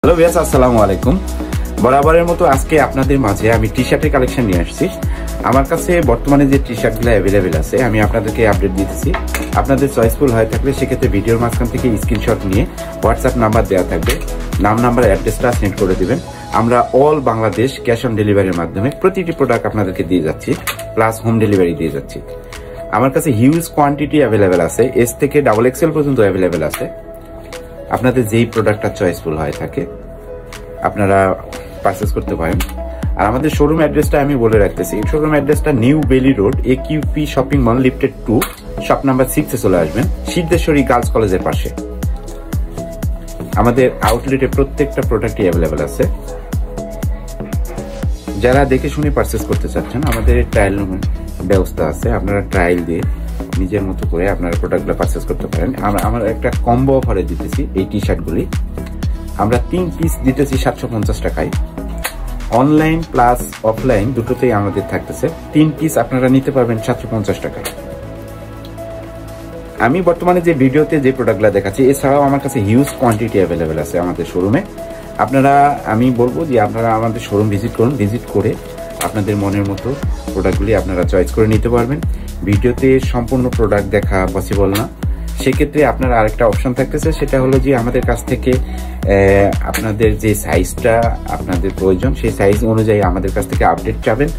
Hello viewers, আসসালামু আলাইকুম। বরাবরের মতো আজকে আপনাদের মাঝে আমি টি শার্টের কালেকশন নিয়ে আসছি। আমার কাছে বর্তমানে যে টি শার্টগুলো অ্যাভেলেবেল আছে আমি আপনাদেরকে আপডেট দিতেছি। আপনাদের চয়েসফুল হয়ে থাকলে সেক্ষেত্রে ভিডিওর মাঝখান থেকে স্ক্রিনশট নিয়ে হোয়াটসঅ্যাপ নাম্বার দেওয়া থাকবে, নাম্বার অ্যাড্রেসটা সেন্ড করে দিবেন। আমরা অল বাংলাদেশ ক্যাশ অন ডেলিভারির মাধ্যমে প্রতিটি প্রোডাক্ট আপনাদেরকে দিয়ে যাচ্ছি, প্লাস হোম ডেলিভারি দিয়ে যাচ্ছি। আমার কাছে হিউজ কোয়ান্টিটি অ্যাভেলেবেল আছে, এস থেকে XXL পর্যন্ত অ্যাভেলেবেল আছে। আপনাদের যেই প্রোডাক্টটা চয়েসফুল হয়ে থাকে আপনারা পারচেস করতে পারেন। আর আমাদের শোরুম অ্যাড্রেসটা আমি বলে রাখতেছি। শোরুম অ্যাড্রেসটা নিউ বেলি road, AQP shopping mall, lifted 2, shop number 6 এ চলে আসবেন, সিদ্ধেশ্বরী গার্লস কলেজের পাশে। আমাদের আউটলেটে প্রত্যেকটা প্রোডাক্টই অ্যাভেলেবেল আছে। যারা দেখে শুনে পারচেস করতে চাচ্ছেন আমাদের ট্রায়াল রুমের ব্যবস্থা আছে, আপনারা ট্রায়াল দিয়ে নিজের মতো করে আপনারা প্রোডাক্টগুলো পারচেস করতে পারেন। আমরা একটা কম্বো অফারে দিতেছি এই টি শার্টগুলি। আমরা 3 পিস দিতেছি 750 টাকায়। অনলাইন প্লাস অফলাইন দুটোতেই আমাদের থাকতেছে। 3 পিস আপনারা নিতে পারবেন 750 টাকায়। আমি বর্তমানে যে ভিডিওতে যে প্রোডাক্টগুলো দেখাচ্ছি, এছাড়াও আমার কাছে হিউজ কোয়ান্টিটি অ্যাভেলেবেল আছে আমাদের শোরুমে। আমি বলবো যে আপনারা আমাদের শোরুম ভিজিট করুন, ভিজিট করে আপনাদের মনের মতো প্রোডাক্টগুলি আপনারা চয়েস করে নিতে পারবেন। ভিডিওতে সম্পূর্ণ প্রোডাক্ট দেখা পসিবল না, সেক্ষেত্রে আপনার আরেকটা অপশন থাকতেছে, সেটা হলো যে আমাদের কাছ থেকে আপনাদের যে সাইজটা আপনাদের প্রয়োজন সেই সাইজ অনুযায়ী আমাদের কাছ থেকে আপডেট চাবেন।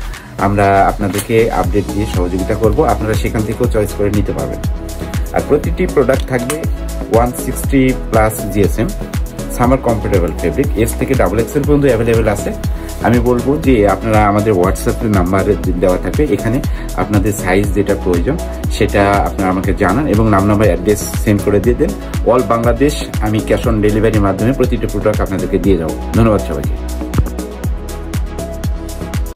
আমরা আপনাদেরকে আপডেট দিয়ে সহযোগিতা করব, আপনারা সেখান থেকেও চয়েস করে নিতে পারবেন। আর প্রতিটি প্রোডাক্ট থাকবে 160+ GSM summer comfortable fabric, S থেকে XXL পর্যন্ত অ্যাভেলেবেল আছে। আমি বলবো যে আপনারা আমাদের হোয়াটসঅ্যাপের নাম্বার দেওয়া থাকবে, এখানে আপনাদের সাইজ যেটা প্রয়োজন সেটা আপনারা আমাকে জানান এবং নাম্বার অ্যাড্রেস সেন্ড করে দিয়ে দেন। অল বাংলাদেশ আমি ক্যাশ অন ডেলিভারির মাধ্যমে প্রতিটি প্রোডাক্ট আপনাদেরকে দিয়ে যাবো। ধন্যবাদ সবাইকে।